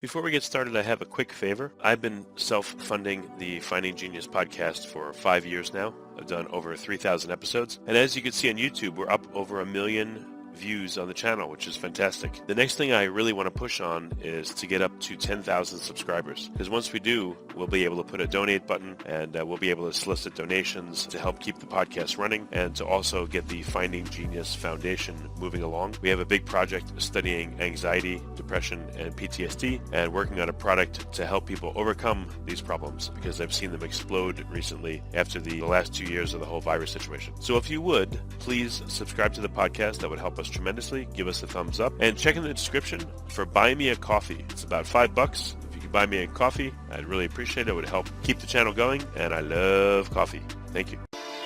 Before we get started, I have a quick favor. I've been self-funding the Finding Genius podcast for 5 years now. I've done over 3,000 episodes. And as you can see on YouTube, we're up over 1 million views on the channel, which is fantastic. The next thing I really want to push on is to get up to 10,000 subscribers. Because once we do, we'll be able to put a donate button and we'll be able to solicit donations to help keep the podcast running and to also get the Finding Genius Foundation moving along. We have a big project studying anxiety, depression, and PTSD and working on a product to help people overcome these problems because I've seen them explode recently after the last 2 years of the whole virus situation. So if you would, please subscribe to the podcast. That would help us tremendously. Give us a thumbs up and check in the description for Buy Me a Coffee. It's about $5. If you could buy me a coffee, I'd really appreciate it. It would help keep the channel going, and I love coffee. Thank you.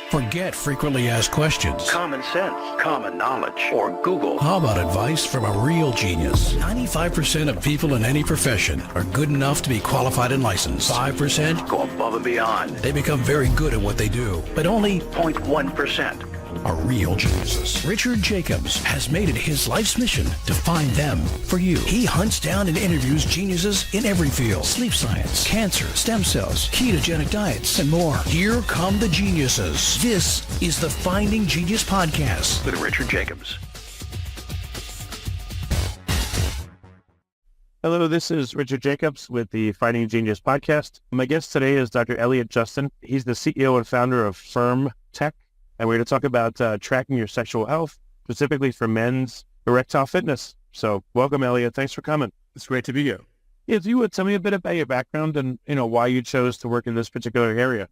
Forget frequently asked questions. Common sense, common knowledge, or Google. How about advice from a real genius? 95% of people in any profession are good enough to be qualified and licensed. 5% Go above and beyond. they become very good at what they do, but only 0.1%. are real geniuses. Richard Jacobs has made it his life's mission to find them for you. He hunts down and interviews geniuses in every field: sleep science, cancer, stem cells, ketogenic diets, and more. Here come the geniuses. This is the Finding Genius Podcast With Richard Jacobs. Hello, this is Richard Jacobs with the Finding Genius Podcast. My guest today is Dr. Elliot Justin. He's the CEO and founder of FirmTech. And we're going to talk about tracking your sexual health, specifically for men's erectile fitness. So welcome, Elliot. Thanks for coming. It's great to be here. Yeah, if you would tell me a bit about your background and, why you chose to work in this particular area.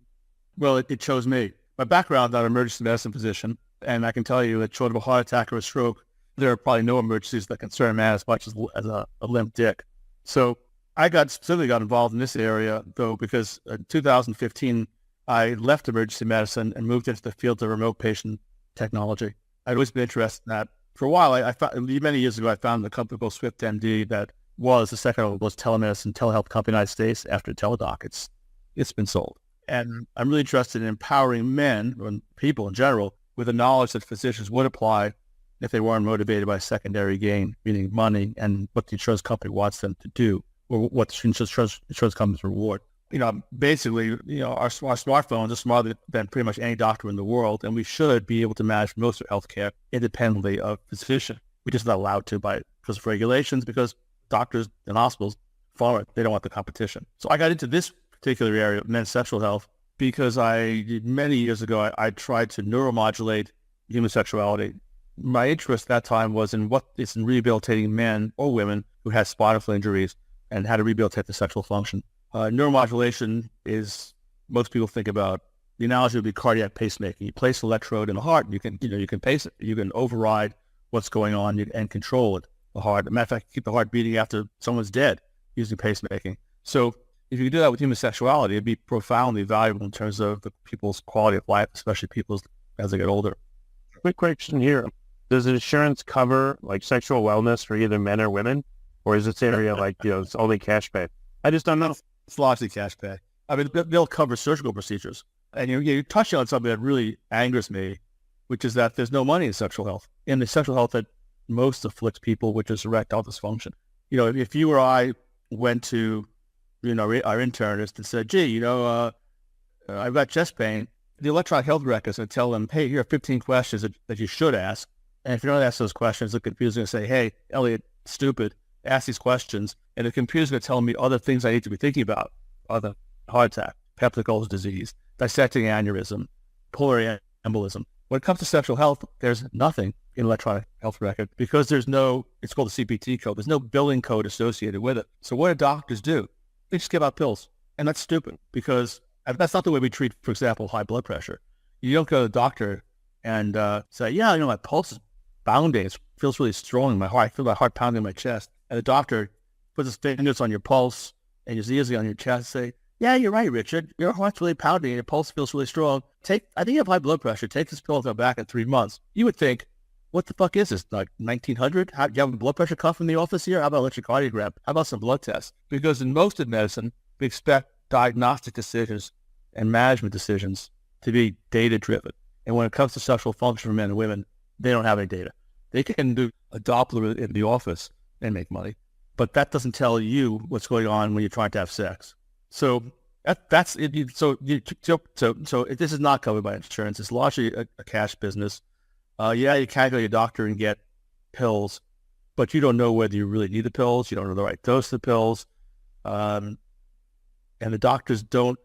Well, it chose me. My background, I'm an emergency medicine physician, and I can tell you that short of a heart attack or a stroke, there are probably no emergencies that concern a man as much as a limp dick. So I specifically got involved in this area, though, because in 2015, I left emergency medicine and moved into the field of remote patient technology. I'd always been interested in that. For a while, I found, many years ago, I founded a company called SwiftMD that was the second oldest telemedicine telehealth company in the United States after Teladoc. It's been sold. And I'm really interested in empowering men and people in general with the knowledge that physicians would apply if they weren't motivated by secondary gain, meaning money and what the insurance company wants them to do or what the insurance company's reward. Basically, our smartphones are smarter than pretty much any doctor in the world, and we should be able to manage most of healthcare independently of physician. We're just not allowed to because of regulations, because doctors and hospitals follow it. They don't want the competition. So I got into this particular area of men's sexual health because many years ago, I tried to neuromodulate human sexuality. My interest at that time was in rehabilitating men or women who had spinal injuries and how to rehabilitate the sexual function. Neuromodulation is, most people think about, the analogy would be cardiac pacemaking. You place an electrode in the heart, and you can pace it. You can override what's going on and control it, the heart. As a matter of fact, keep the heart beating after someone's dead using pacemaking. So if you could do that with human sexuality, it'd be profoundly valuable in terms of the people's quality of life, especially people's as they get older. Quick question here. Does insurance cover sexual wellness for either men or women? Or is this area it's only cash pay? I just don't know. It's largely cash pay. I mean, they'll cover surgical procedures. And you touched on something that really angers me, which is that there's no money in sexual health. In the sexual health that most afflicts people, which is erectile dysfunction. If you or I went to, our internist and said, gee, I've got chest pain, the electronic health record is going to tell them, hey, here are 15 questions that you should ask. And if you don't ask those questions, the computer's going to say, hey, Elliot, stupid, ask these questions. And the computer's going to tell me other things I need to be thinking about, other heart attack, peptic ulcer disease, dissecting aneurysm, pulmonary embolism. When it comes to sexual health, there's nothing in electronic health record because it's called the CPT code. There's no billing code associated with it. So what do doctors do? They just give out pills. And that's stupid because that's not the way we treat, for example, high blood pressure. You don't go to the doctor and say, my pulse is bounding. It feels really strong in my heart. I feel my heart pounding in my chest. And the doctor puts his fingers on your pulse and his ears on your chest and say, yeah, you're right, Richard. Your heart's really pounding and your pulse feels really strong. I think you have high blood pressure. Take this pill and come back in 3 months. You would think, what the fuck is this, 1900? Do you have a blood pressure cuff in the office here? How about electrocardiogram? How about some blood tests? Because in most of medicine, we expect diagnostic decisions and management decisions to be data-driven. And when it comes to sexual function for men and women, they don't have any data. They can do a Doppler in the office and make money. but that doesn't tell you what's going on when you're trying to have sex. So that's it. So this is not covered by insurance. It's largely a cash business. Yeah, you can go to your doctor and get pills, but you don't know whether you really need the pills. You don't know the right dose of the pills. And the doctors don't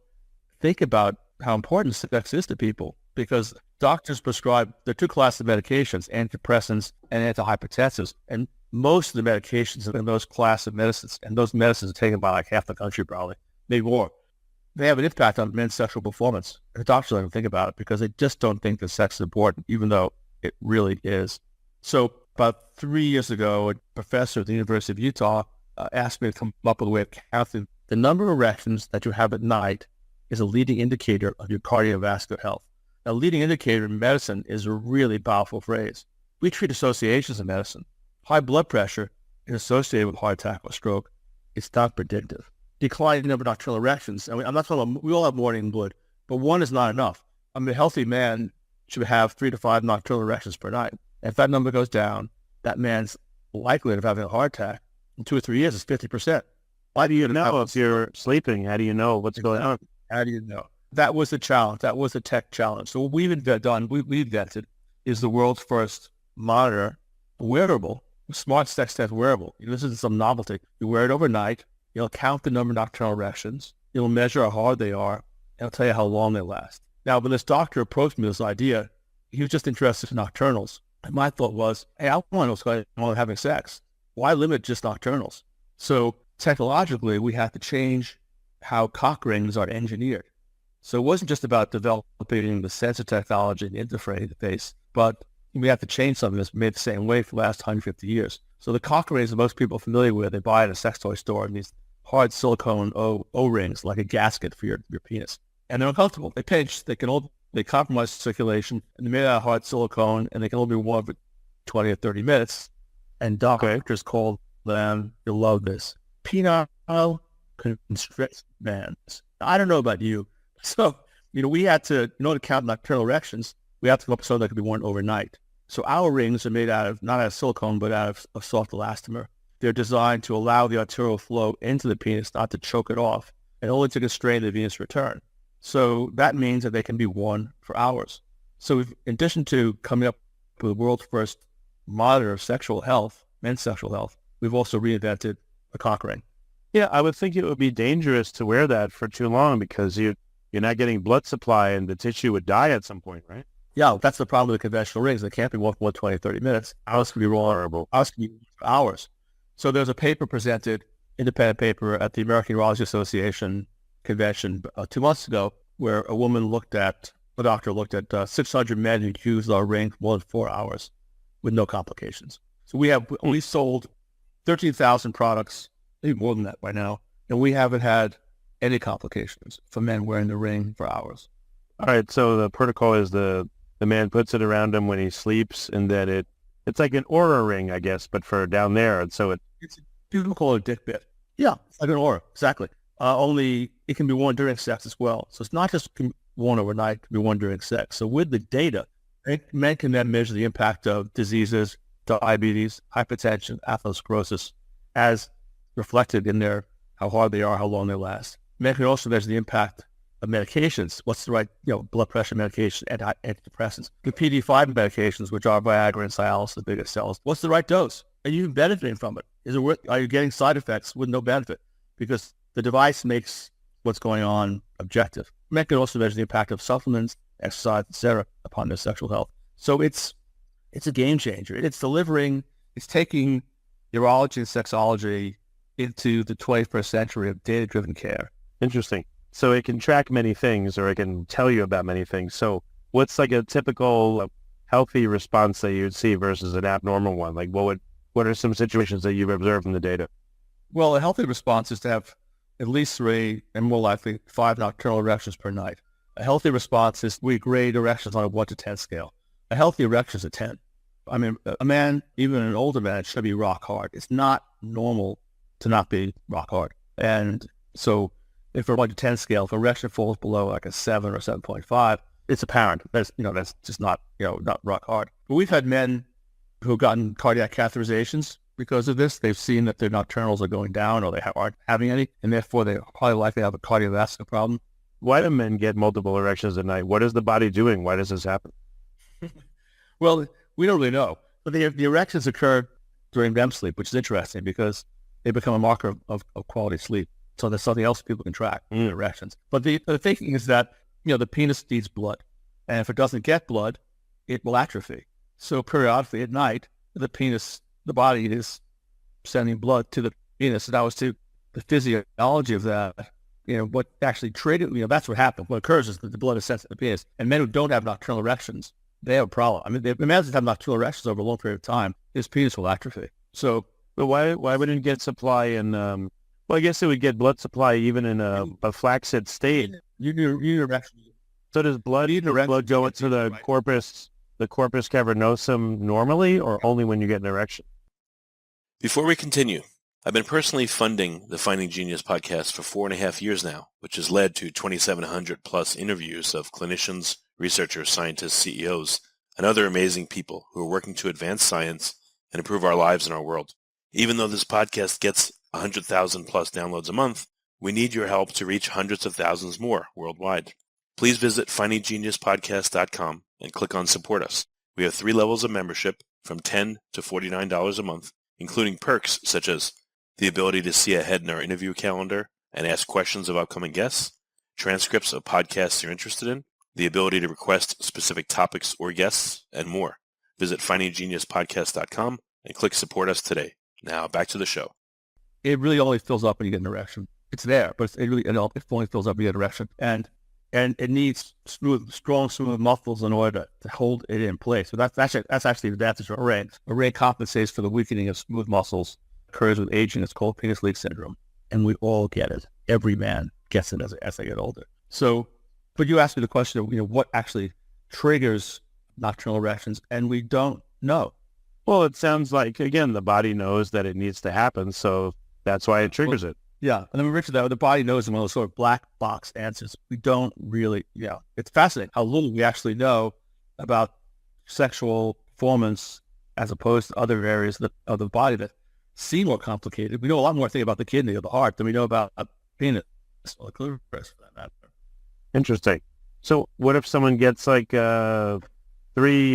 think about how important sex is to people, because doctors prescribe, there are two classes of medications, antidepressants and antihypertensives. And most of the medications in those class of medicines, and those medicines are taken by like half the country probably, maybe more, they have an impact on men's sexual performance. And the doctors don't even think about it because they just don't think that sex is important, even though it really is. So about 3 years ago, a professor at the University of Utah asked me to come up with a way of counting the number of erections that you have at night is a leading indicator of your cardiovascular health. Now, leading indicator in medicine is a really powerful phrase. We treat associations in medicine. High blood pressure is associated with heart attack or stroke. It's not predictive. Declining number of nocturnal erections, and I'm not talking about, we all have morning blood, but one is not enough. I mean, a healthy man should have 3 to 5 nocturnal erections per night. If that number goes down, that man's likelihood of having a heart attack in 2 or 3 years is 50%. Why do you know if you're sleeping? How do you know what's going on? How do you know? That was the challenge. That was the tech challenge. So what we've invented is the world's first monitor, wearable, smart sex test wearable. This isn't some novelty. You wear it overnight. It'll count the number of nocturnal erections. It'll measure how hard they are. And it'll tell you how long they last. Now, when this doctor approached me with this idea, he was just interested in nocturnals. And my thought was, hey, I want to know what's going on with having sex. Why limit just nocturnals? So technologically, we had to change how cock rings are engineered. So it wasn't just about developing the sensor technology and interface, but we had to change something that's made the same way for the last 150 years. So the cock rings that most people are familiar with, they buy at a sex toy store, and these hard silicone O-rings, like a gasket for your penis. And they're uncomfortable. They pinch, they compromise circulation, and they're made out of hard silicone, and they can only be worn for 20 or 30 minutes. And doctors call them, you'll love this, penile constrict bands. I don't know about you. So, we had to, in order to count nocturnal erections, we have to come up with something that could be worn overnight. So our rings are made out of, not out of silicone, but out of soft elastomer. They're designed to allow the arterial flow into the penis, not to choke it off, and only to constrain the venous return. So that means that they can be worn for hours. So in addition to coming up with the world's first monitor of sexual health, men's sexual health, we've also reinvented a cock ring. Yeah, I would think it would be dangerous to wear that for too long because you're not getting blood supply and the tissue would die at some point, right? Yeah, that's the problem with conventional rings. They can't be worn for 20, 30 minutes. Ours can be worn for hours. So there's a paper presented, independent paper, at the American Urology Association convention 2 months ago, where a doctor looked at 600 men who used our ring for more than 4 hours with no complications. So we sold 13,000 products, maybe more than that by now, and we haven't had any complications for men wearing the ring for hours. All right, so the protocol is the man puts it around him when he sleeps, and then it's like an Aura ring, I guess, but for down there, and so people call it a dick bit. Yeah, it's like an Aura, exactly. Only it can be worn during sex as well. So it's not just worn overnight, it can be worn during sex. So with the data, men can then measure the impact of diseases, diabetes, hypertension, atherosclerosis, as reflected in how hard they are, how long they last. Men can also measure the impact of medications. What's the right, blood pressure medication, antidepressants, the PD5 medications, which are Viagra and Cialis, the biggest sellers. What's the right dose? Are you benefiting from it? Are you getting side effects with no benefit? Because the device makes what's going on objective. Men can also measure the impact of supplements, exercise, etc., upon their sexual health. So it's a game changer. It's taking urology and sexology into the 21st century of data-driven care. Interesting. So it can track many things, or it can tell you about many things. So what's like a typical healthy response that you'd see versus an abnormal one? Like what are some situations that you've observed in the data? Well, a healthy response is to have at least 3 and more likely 5 nocturnal erections per night. A healthy response is we grade erections on a 1 to 10 scale. A healthy erection is a 10. I mean, a man, even an older man, should be rock hard. It's not normal to not be rock hard. And so if we're 1 to 10 scale, if erection falls below like a 7 or 7.5, it's apparent. That's just not rock hard. But we've had men who've gotten cardiac catheterizations because of this. They've seen that their nocturnals are going down or they aren't having any, and therefore they probably likely have a cardiovascular problem. Why do men get multiple erections at night? What is the body doing? Why does this happen? Well, we don't really know. But the erections occur during REM sleep, which is interesting because they become a marker of quality sleep. So there's something else people can track, erections. But the thinking is that, the penis needs blood. And if it doesn't get blood, it will atrophy. So periodically at night, the body is sending blood to the penis. And that was to the physiology of that. What actually triggered, that's what happened. What occurs is that the blood is sent to the penis. And men who don't have nocturnal erections, they have a problem. I mean, if a man doesn't have nocturnal erections over a long period of time, his penis will atrophy. So, but why wouldn't it get supply in, well, I guess it would get blood supply even in a flaccid state. You need erections. So does blood go into the corpus cavernosum normally, or only when you get an erection? Before we continue, I've been personally funding the Finding Genius podcast for 4.5 years now, which has led to 2,700 plus interviews of clinicians, researchers, scientists, CEOs, and other amazing people who are working to advance science and improve our lives and our world. Even though this podcast gets 100,000 plus downloads a month, we need your help to reach hundreds of thousands more worldwide. Please visit findinggeniuspodcast.com and click on Support Us. We have 3 levels of membership from $10 to $49 a month, including perks such as the ability to see ahead in our interview calendar and ask questions of upcoming guests, transcripts of podcasts you're interested in, the ability to request specific topics or guests, and more. Visit findinggeniuspodcast.com and click Support Us today. Now back to the show. It really only fills up when you get an erection. It's there, but it only fills up when you get an erection. And it needs strong, smooth muscles in order to hold it in place. So that's actually the advantage of array. Array compensates for the weakening of smooth muscles. Occurs with aging. It's called penis leak syndrome. And we all get it. Every man gets it as they get older. So, but you asked me the question of, what actually triggers nocturnal erections, and we don't know. Well, it sounds like, again, the body knows that it needs to happen, so that's why it triggers it. Yeah. And then Richard, the body knows in one of those sort of black box answers. We don't really, it's fascinating how little we actually know about sexual performance as opposed to other areas of the body that seem more complicated. We know a lot more thing about the kidney or the heart than we know about a penis or the clitoris for that matter. Interesting. So what if someone gets like 3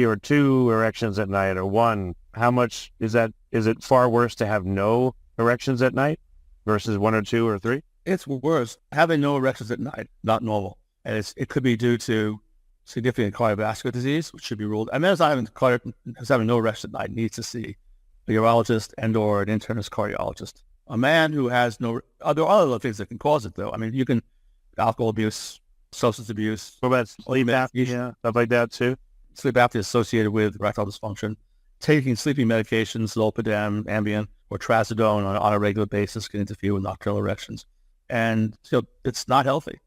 or 2 erections at night or 1? How much is that? Is it far worse to have no erections at night versus 1 or 2 or 3? It's worse. Having no erections at night, not normal. And it could be due to significant cardiovascular disease, which should be ruled. A man who's having no erections at night needs to see a urologist and or an internist cardiologist. A man who has there are other things that can cause it, though. I mean, you can alcohol abuse, substance abuse. What about sleep apnea, stuff like that too? Sleep apnea is associated with erectile dysfunction. Taking sleeping medications, Zolpidem, Ambien, or Trazodone on a regular basis can interfere with nocturnal erections. And it's not healthy.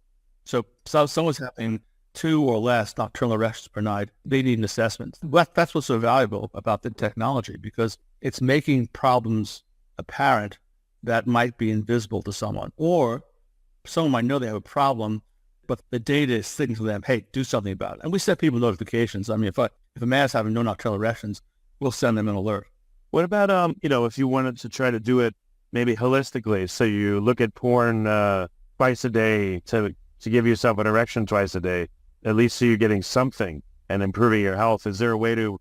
So someone's having 2 or less nocturnal erections per night, they need an assessment. That's what's so valuable about the technology, because it's making problems apparent that might be invisible to someone. Or someone might know they have a problem, but the data is signaling to them, hey, do something about it. And we send people notifications. I mean, if a man's having no nocturnal erections, we'll send them an alert. What about, if you wanted to try to do it maybe holistically, so you look at porn twice a day to give yourself an erection twice a day, at least so you're getting something and improving your health. Is there a way to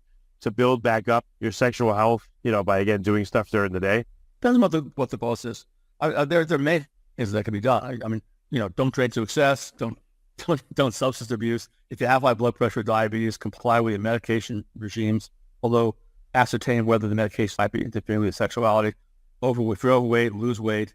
build back up your sexual health, by, again, doing stuff during the day? Depends on what the boss is. There are many things that can be done. I mean, don't drink to excess, don't substance abuse. If you have high blood pressure, diabetes, comply with your medication regimes, although ascertain whether the medication might be interfering with your sexuality. If you're overweight, lose weight.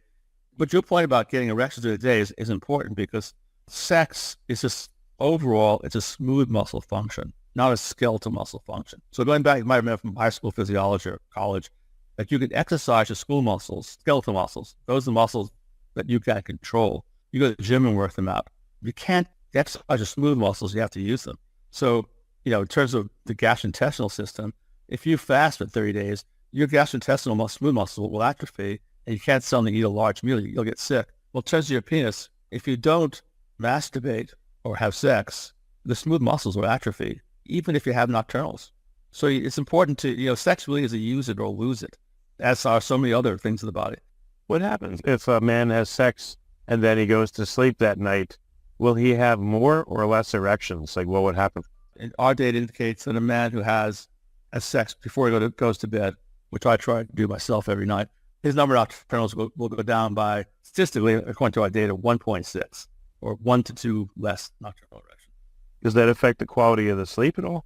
But your point about getting erections during the day is important, because sex is just overall, it's a smooth muscle function, not a skeletal muscle function. So going back, you might remember from high school physiology or college, that you can exercise your school muscles, skeletal muscles. Those are the muscles that you can control. You go to the gym and work them out. You can't exercise your smooth muscles, you have to use them. So, in terms of the gastrointestinal system, if you fast for 30 days, your gastrointestinal smooth muscle will atrophy, and you can't suddenly eat a large meal, you'll get sick. Well, in terms of your penis, if you don't masturbate or have sex, the smooth muscles will atrophy, even if you have nocturnals. So it's important to, sex really is a use it or lose it. as are so many other things in the body. What happens if a man has sex and then he goes to sleep that night? Will he have more or less erections? Like, what would happen? And our data indicates that a man who has sex before he goes to bed, which I try to do myself every night, his number of nocturnals will go down by, statistically, according to our data, 1.6 or 1 to 2 less nocturnal erections. Does that affect the quality of the sleep at all?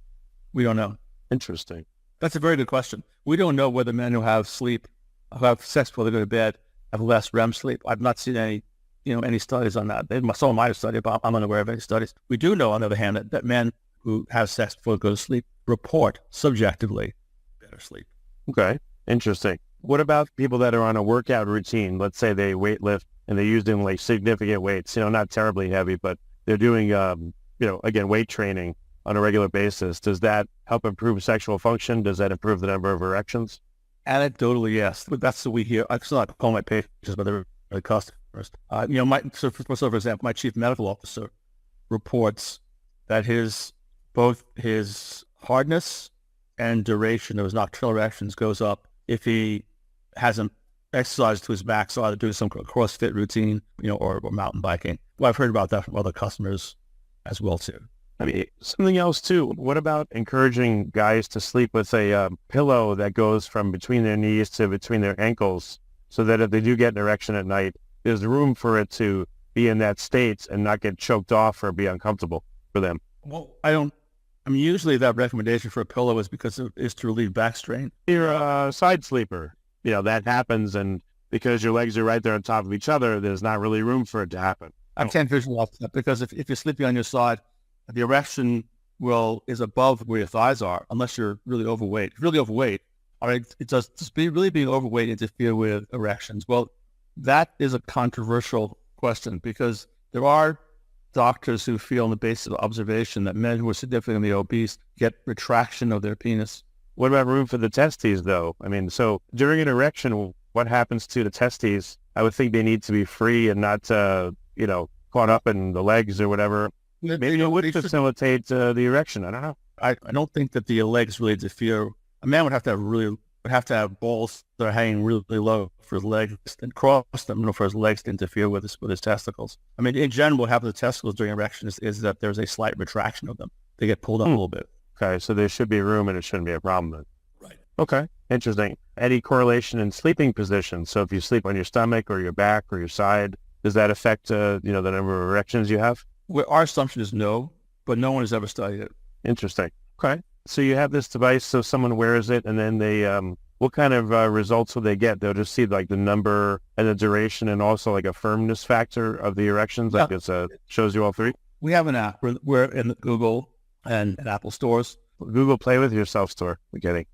We don't know. Interesting. That's a very good question. We don't know whether men who have sex before they go to bed have less REM sleep. I've not seen any studies on that. Someone might have studied, but I'm unaware of any studies. We do know, on the other hand, that men who have sex before they go to sleep report subjectively better sleep. Okay. Interesting. What about people that are on a workout routine? Let's say they weight lift and they're using like significant weights, not terribly heavy, but they're doing, again, weight training on a regular basis. Does that help improve sexual function? Does that improve the number of erections? Anecdotally, yes. That's what we hear. I still not call my patients, but they're the customers. For example, my chief medical officer reports that both his hardness and duration of his nocturnal erections goes up if he hasn't exercised to his max, either doing some CrossFit routine, or mountain biking. Well, I've heard about that from other customers as well too. I mean, something else too. What about encouraging guys to sleep with a pillow that goes from between their knees to between their ankles, so that if they do get an erection at night, there's room for it to be in that state and not get choked off or be uncomfortable for them? Well, usually that recommendation for a pillow is because it is to relieve back strain. You're a side sleeper. That happens, and because your legs are right there on top of each other, there's not really room for it to happen. I can't visualize that, because if you're sleeping on your side, the erection is above where your thighs are, unless you're really overweight. If you're really overweight, really being overweight interfere with erections? Well, that is a controversial question, because there are doctors who feel on the basis of observation that men who are significantly obese get retraction of their penis. What about room for the testes, though? I mean, so during an erection, what happens to the testes? I would think they need to be free and not, caught up in the legs or whatever. Maybe it would facilitate the erection. I don't know. I don't think that the legs really interfere. A man would have to have balls that are hanging really low for his legs and cross them, for his legs to interfere with his testicles. I mean, in general, what happens to testicles during erection is that there's a slight retraction of them. They get pulled up a little bit. Okay, so there should be room and it shouldn't be a problem then. Right. Okay, interesting. Any correlation in sleeping position? So if you sleep on your stomach or your back or your side, does that affect the number of erections you have? Well, our assumption is no, but no one has ever studied it. Interesting. Okay. So you have this device, so someone wears it, and then they, what kind of results will they get? They'll just see like the number and the duration, and also like a firmness factor of the erections, like it shows you all three? We have an app. We're in the Google and Apple stores. Google Play With Yourself store. We're kidding.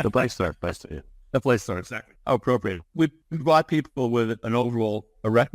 The Play Store. Yeah. The Play Store, exactly. How appropriate. We provide people with an overall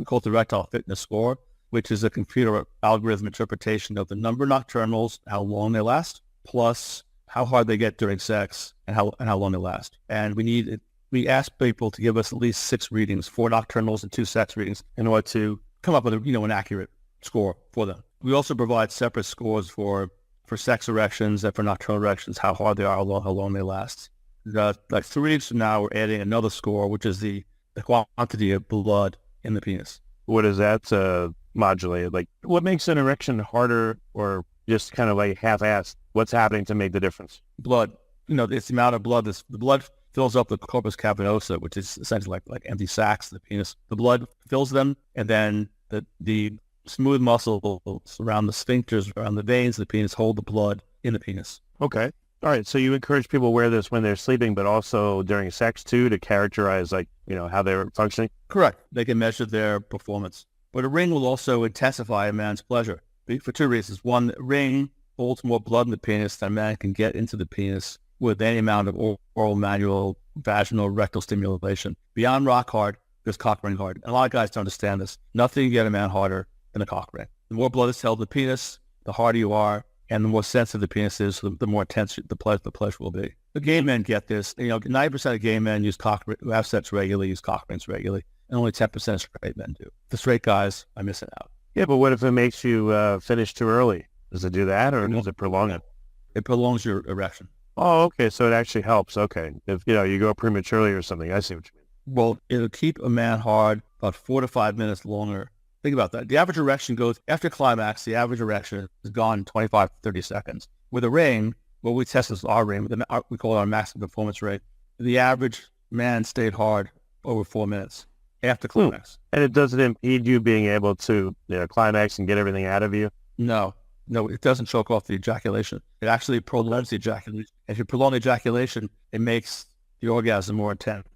called the Erectile Fitness Score, which is a computer algorithm interpretation of the number of nocturnals, how long they last, plus how hard they get during sex and how long they last. And we ask people to give us at least 6 readings, 4 nocturnals and 2 sex readings, in order to come up with an accurate score for them. We also provide separate scores for sex erections and for nocturnal erections, how hard they are, how long they last. Like 3 weeks from now, we're adding another score, which is the quantity of blood in the penis. What is that modulated? Like, what makes an erection harder, or just kind of like half-assed? What's happening to make the difference? Blood. It's the amount of blood. The blood fills up the corpus cavernosa, which is essentially like empty sacs in the penis. The blood fills them, and then the smooth muscles around the sphincters, around the veins of the penis, hold the blood in the penis. Okay. All right. So you encourage people to wear this when they're sleeping, but also during sex too, to characterize how they're functioning? Correct. They can measure their performance. But a ring will also intensify a man's pleasure for 2 reasons. One, the ring holds more blood in the penis than a man can get into the penis with any amount of oral, manual, vaginal, rectal stimulation. Beyond rock hard, there's cock ring hard. And a lot of guys don't understand this. Nothing can get a man harder than a cock ring. The more blood is held in the penis, the harder you are, and the more sensitive the penis is, the more intense the pleasure will be. The gay men get this. 90% of gay men who have sex regularly use cock rings regularly, and only 10% of straight men do. The straight guys are missing out. Yeah, but what if it makes you finish too early? Does it do that, or does it prolong it? It prolongs your erection. Oh, okay. So it actually helps. Okay. If, you go prematurely or something, I see what you mean. Well, it'll keep a man hard about 4 to 5 minutes longer. Think about that. The average erection goes, after climax, the average erection is gone in 25 to 30 seconds. With a ring, what we test is our ring, we call it our maximum performance rate. The average man stayed hard over 4 minutes after climax. And it doesn't impede you being able to climax and get everything out of you? No, it doesn't choke off the ejaculation. It actually prolongs the ejaculation. If you prolong the ejaculation, it makes the orgasm more intense.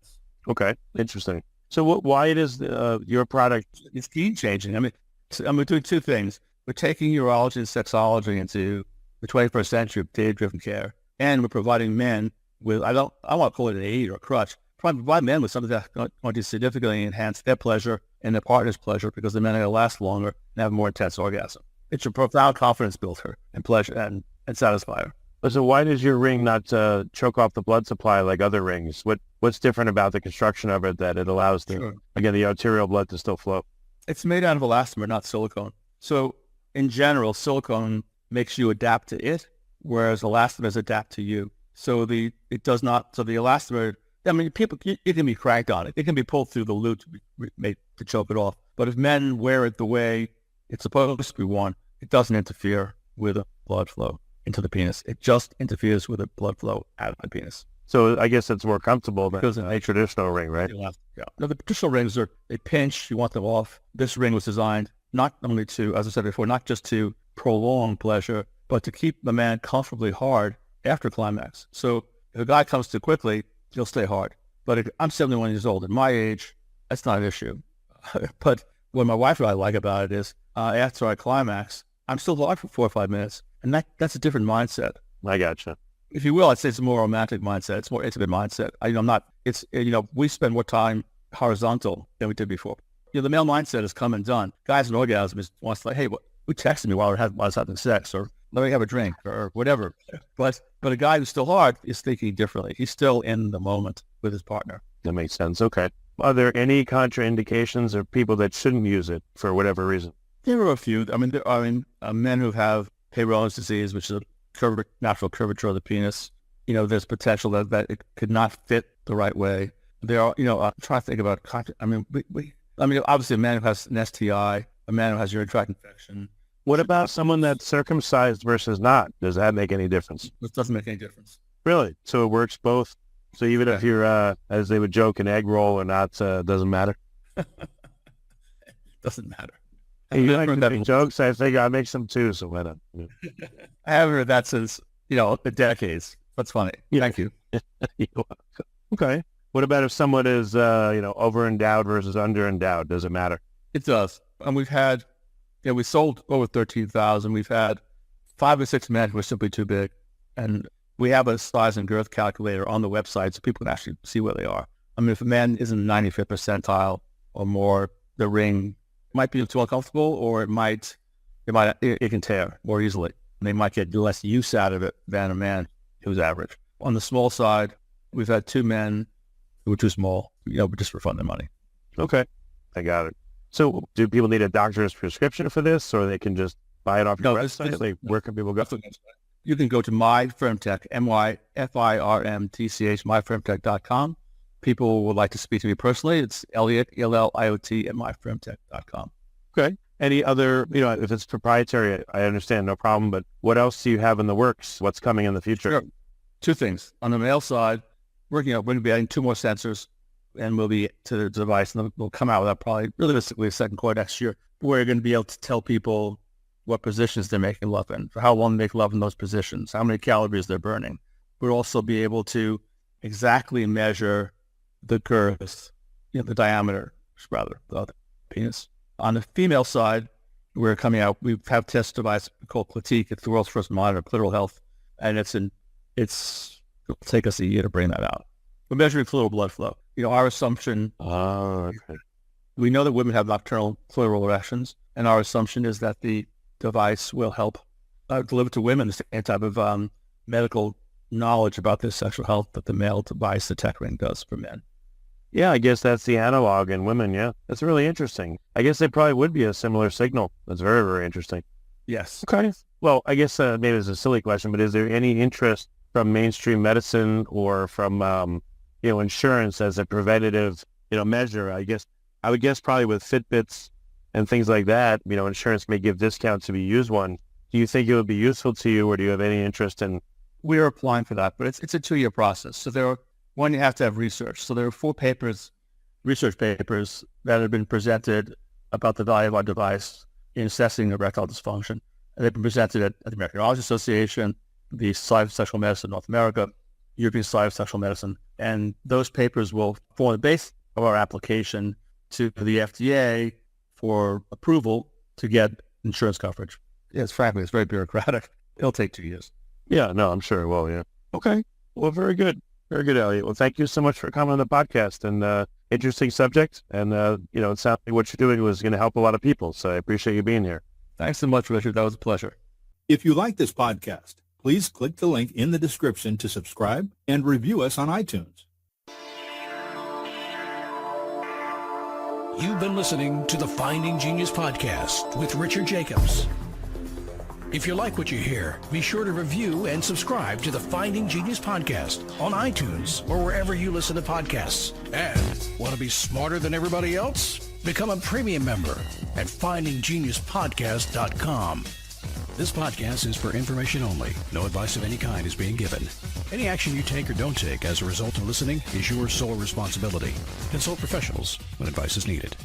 Okay, interesting. So why is your product? It's game changing. I mean, we're doing two things. We're taking urology and sexology into the 21st century of data-driven care, and we're providing men with, I want to call it an aid or a crutch, provide men with something that's going to significantly enhance their pleasure and their partner's pleasure, because the men are going to last longer and have more intense orgasm. It's a profound confidence builder and pleasure and satisfier. So why does your ring not choke off the blood supply like other rings? What's different about the construction of it that it allows the arterial blood to still flow? It's made out of elastomer, not silicone. So in general, silicone makes you adapt to it, whereas elastomers adapt to you. So the elastomer, I mean, you can be cranked on it. It can be pulled through the loop to choke it off. But if men wear it the way it's supposed to be worn, it doesn't interfere with the blood flow into the penis. It just interferes with the blood flow out of the penis. So I guess it's more comfortable than a traditional ring, right? Yeah. No, the traditional rings they pinch, you want them off. This ring was designed not only to, as I said before, not just to prolong pleasure, but to keep the man comfortably hard after climax. So if a guy comes too quickly, he'll stay hard. But I'm 71 years old. At my age, that's not an issue. But what my wife and I like about it is after I climax, I'm still hard for 4 or 5 minutes. And that's a different mindset. I gotcha. If you will, I'd say it's a more romantic mindset. It's a more intimate mindset. We spend more time horizontal than we did before. The male mindset is come and done. Guys in orgasm wants to hey, who texted me while I was having sex, or let me have a drink, or whatever. But a guy who's still hard is thinking differently. He's still in the moment with his partner. That makes sense. Okay. Are there any contraindications or people that shouldn't use it for whatever reason? There are a few. I mean, there are men who have Peyronie's disease, which is a natural curvature of the penis. There's potential that it could not fit the right way. There are, I'm trying to think about, obviously a man who has an STI, a man who has urinary tract infection. What about someone that's circumcised versus not? Does that make any difference? It doesn't make any difference. Really? So it works both? So even if you're, as they would joke, an egg roll or not, doesn't matter? Doesn't matter. You like to make jokes? I think I make some too, so why not? Yeah. I haven't heard that since, the decades. That's funny. Yeah. Thank you. Okay. What about if someone is, over-endowed versus under-endowed? Does it matter? It does. And we've had, we sold over 13,000. We've had 5 or 6 men who are simply too big. And we have a size and girth calculator on the website so people can actually see where they are. I mean, if a man isn't 95th percentile or more, the ring might be too uncomfortable, or it can tear more easily. And they might get less use out of it than a man who's average. On the small side, we've had 2 men who were too small, but just refund their money. Okay, I got it. So do people need a doctor's prescription for this, or they can just buy it off your website? Where can people go? You can go to MyFirmTech, MyFirmTech, MyFirmTech.com. People would like to speak to me personally. It's Elliot, ELLIOT, at MyFirmTech.com. Okay. Any other, if it's proprietary, I understand, no problem. But what else do you have in the works? What's coming in the future? Sure. 2 things. On the male side, we're going to be adding 2 more sensors, and we'll be to the device, and we'll come out with that probably realistically second quarter next year. We're going to be able to tell people what positions they're making love in, for how long they make love in those positions, how many calories they're burning. We'll also be able to exactly measure the girth, the diameter, rather, of the penis. On the female side, we're coming out, we have test device called Clitique. It's the world's first monitor of clitoral health, and it'll take us a year to bring that out. We're measuring clitoral blood flow. Our assumption, we know that women have nocturnal clitoral erections, and our assumption is that the device will help deliver to women the same type of medical knowledge about their sexual health that the male device, the tech ring, does for men. Yeah, I guess that's the analog in women, yeah. That's really interesting. I guess it probably would be a similar signal. That's very, very interesting. Yes. Okay. Well, I guess maybe it's a silly question, but is there any interest from mainstream medicine or from, insurance as a preventative, measure. I would guess probably with Fitbits and things like that, insurance may give discounts if you use one. Do you think it would be useful to you, or do you have any interest in? We are applying for that, but it's a 2-year process. So one, you have to have research. So there are 4 research papers that have been presented about the value of our device in assessing erectile dysfunction. And they've been presented at the American Urology Association, the Society of Sexual Medicine North America, European Society of Sexual Medicine. And those papers will form the basis of our application to the FDA for approval to get insurance coverage. Yes, frankly, it's very bureaucratic. It'll take 2 years. Yeah, no, I'm sure it will, yeah. Okay. Well, very good. Very good, Elliot. Well, thank you so much for coming on the podcast, and interesting subject. And, it sounds like what you're doing was going to help a lot of people. So I appreciate you being here. Thanks so much, Richard. That was a pleasure. If you like this podcast, please click the link in the description to subscribe and review us on iTunes. You've been listening to the Finding Genius podcast with Richard Jacobs. If you like what you hear, be sure to review and subscribe to the Finding Genius podcast on iTunes or wherever you listen to podcasts. And want to be smarter than everybody else? Become a premium member at findinggeniuspodcast.com. This podcast is for information only. No advice of any kind is being given. Any action you take or don't take as a result of listening is your sole responsibility. Consult professionals when advice is needed.